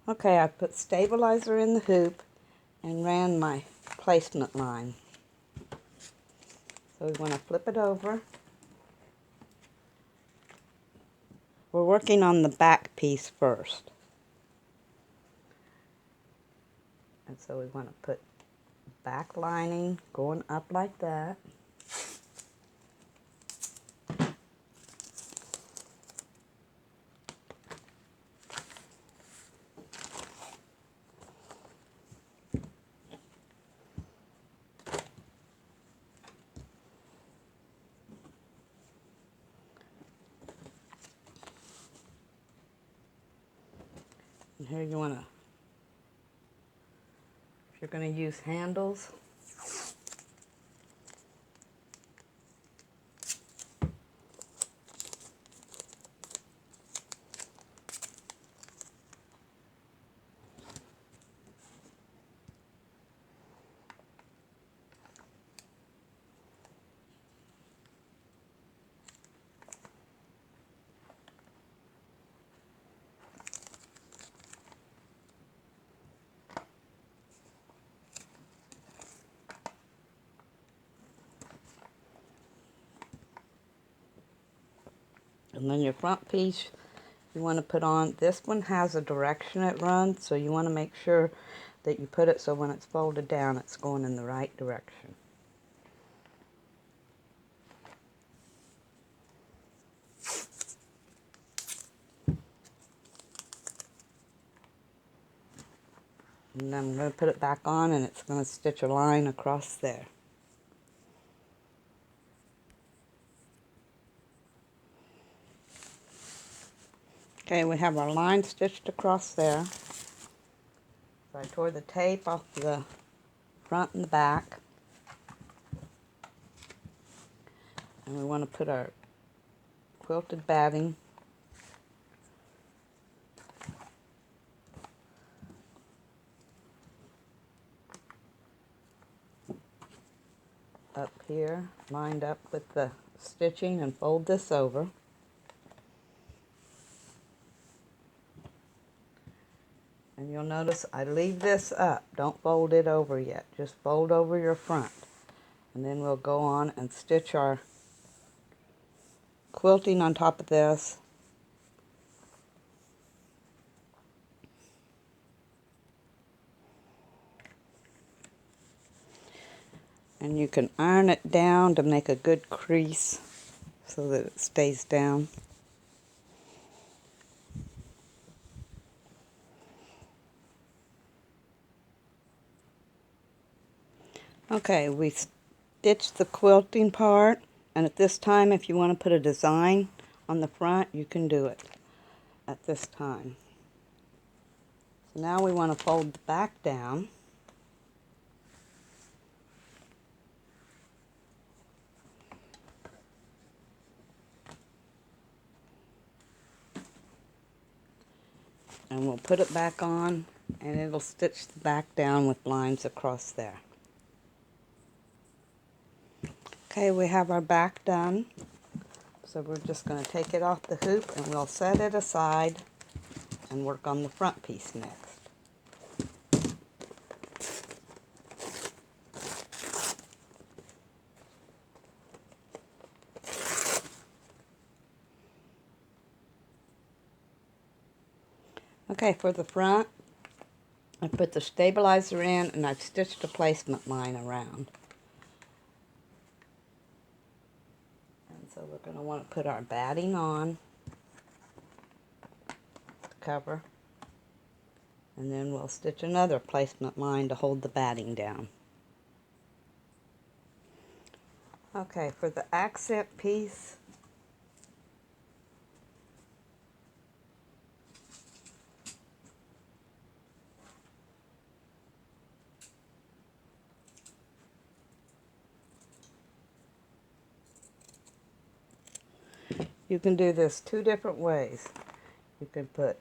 Okay, I put stabilizer in the hoop and ran my placement line. So we want to flip it over. We're working on the back piece first. And so we want to put back lining going up like that. And here you want to, if you're going to use handles, and then your front piece you want to put on. This one has a direction it runs, so you want to make sure that you put it so when it's folded down it's going in the right direction. And then I'm going to put it back on and it's going to stitch a line across there. Okay, we have our line stitched across there. So I tore the tape off the front and the back. And we want to put our quilted batting up here, lined up with the stitching, and fold this over. And you'll notice I leave this up. Don't fold it over yet. Just fold over your front. And then we'll go on and stitch our quilting on top of this. And you can iron it down to make a good crease so that it stays down. Okay, we stitched the quilting part, and at this time if you want to put a design on the front, you can do it at this time. So now we want to fold the back down. And we'll put it back on, and it'll stitch the back down with lines across there. Okay, we have our back done. So we're just going to take it off the hoop and we'll set it aside and work on the front piece next. Okay, for the front, I put the stabilizer in and I've stitched a placement line around. And so we're going to want to put our batting on the cover, and then we'll stitch another placement line to hold the batting down. Okay, for the accent piece, you can do this two different ways. You can put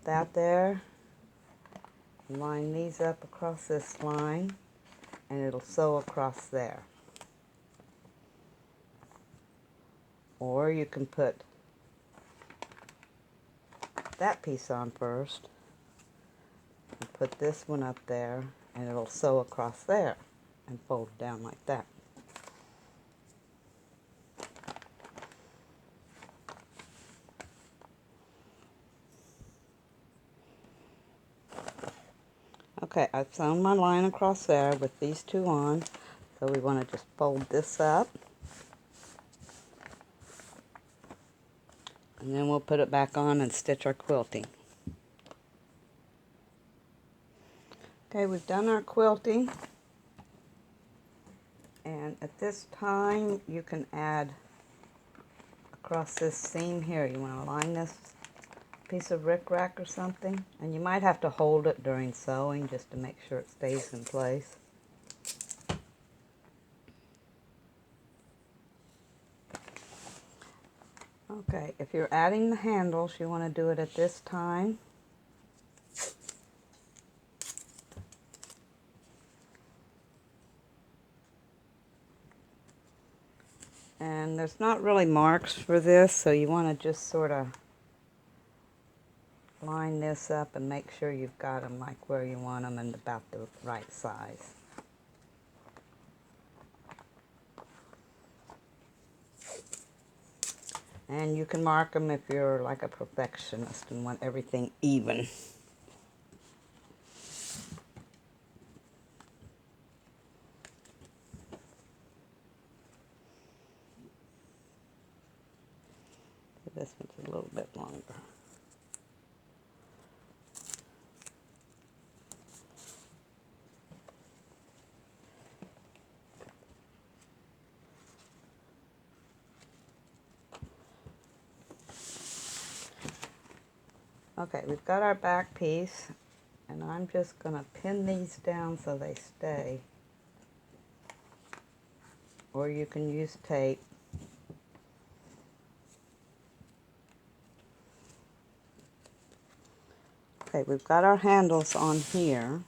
that there, line these up across this line, and it'll sew across there. Or you can put that piece on first, and put this one up there, and it'll sew across there and fold down like that. Okay, I've sewn my line across there with these two on, so we want to just fold this up, and then we'll put it back on and stitch our quilting. Okay, we've done our quilting, and at this time you can add across this seam here. You want to line this piece of rickrack or something, and you might have to hold it during sewing just to make sure it stays in place. Okay, if you're adding the handles, you want to do it at this time. And there's not really marks for this, so you want to just sort of line this up and make sure you've got them like where you want them and about the right size. And you can mark them if you're like a perfectionist and want everything even. This one's a little bit longer. Okay, we've got our back piece, and I'm just going to pin these down so they stay. Or you can use tape. Okay, we've got our handles on here.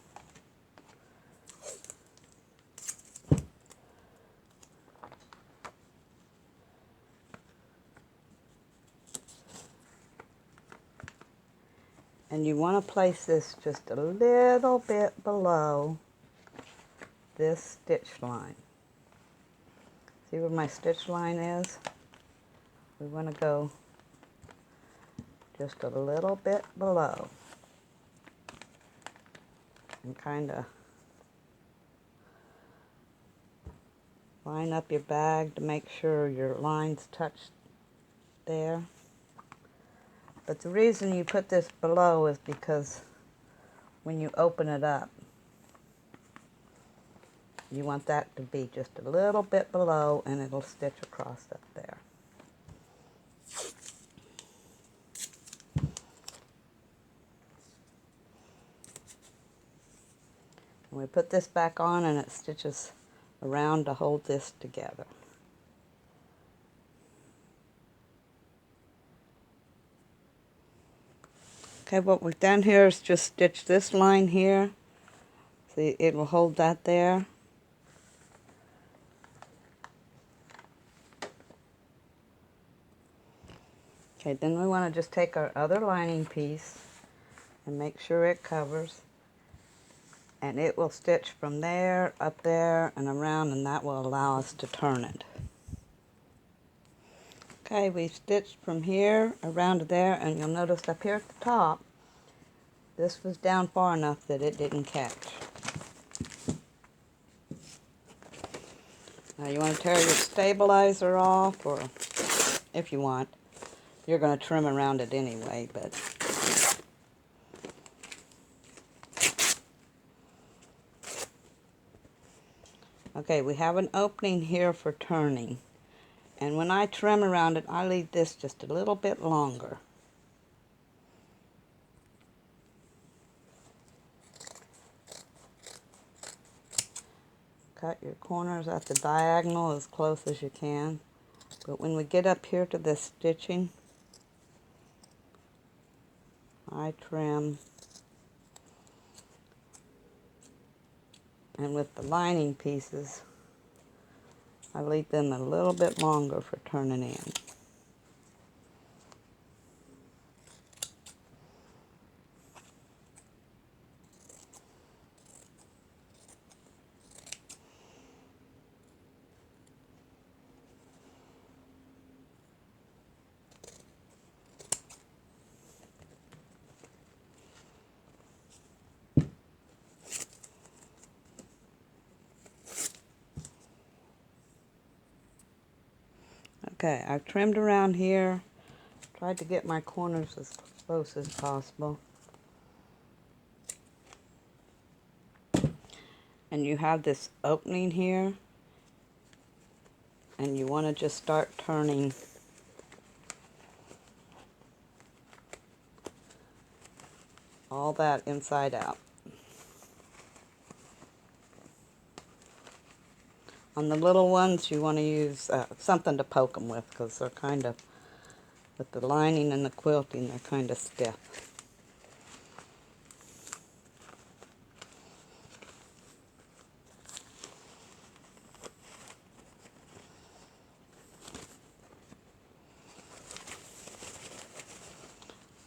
And you want to place this just a little bit below this stitch line. See where my stitch line is? We want to go just a little bit below. And kind of line up your bag to make sure your lines touch there. But the reason you put this below is because when you open it up, you want that to be just a little bit below, and it'll stitch across up there. And we put this back on, and it stitches around to hold this together. Okay, what we've done here is just stitch this line here. See, it will hold that there. Okay, then we want to just take our other lining piece and make sure it covers. And it will stitch from there, up there, and around, and that will allow us to turn it. Okay, we've stitched from here around to there, and you'll notice up here at the top, this was down far enough that it didn't catch. Now you want to tear your stabilizer off, or if you want. You're going to trim around it anyway, but okay, we have an opening here for turning. And when I trim around it, I leave this just a little bit longer. Cut your corners at the diagonal as close as you can. But when we get up here to this stitching, I trim And with the lining pieces, I leave them a little bit longer for turning in. Okay, I've trimmed around here, tried to get my corners as close as possible. And you have this opening here, and you want to just start turning all that inside out. On the little ones, you want to use something to poke them with, because they're kind of, with the lining and the quilting, they're kind of stiff.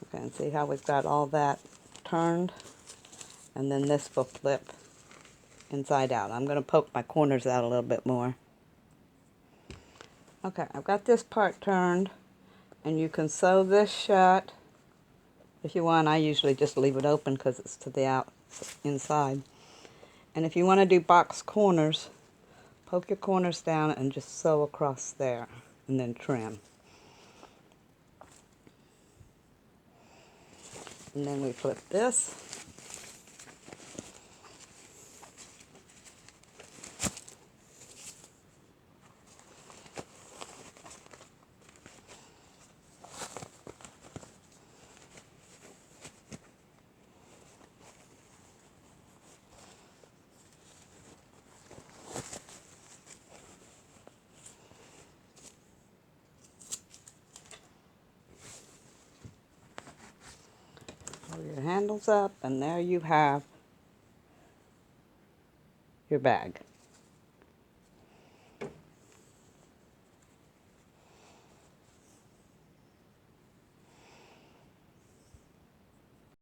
Okay, and see how we've got all that turned? And then this will flip inside out. I'm going to poke my corners out a little bit more. Okay, I've got this part turned, and you can sew this shut if you want. I usually just leave it open because it's to the inside. And if you want to do box corners, poke your corners down and just sew across there, and then trim. And then we flip this. Pull your handles up, and there you have your bag.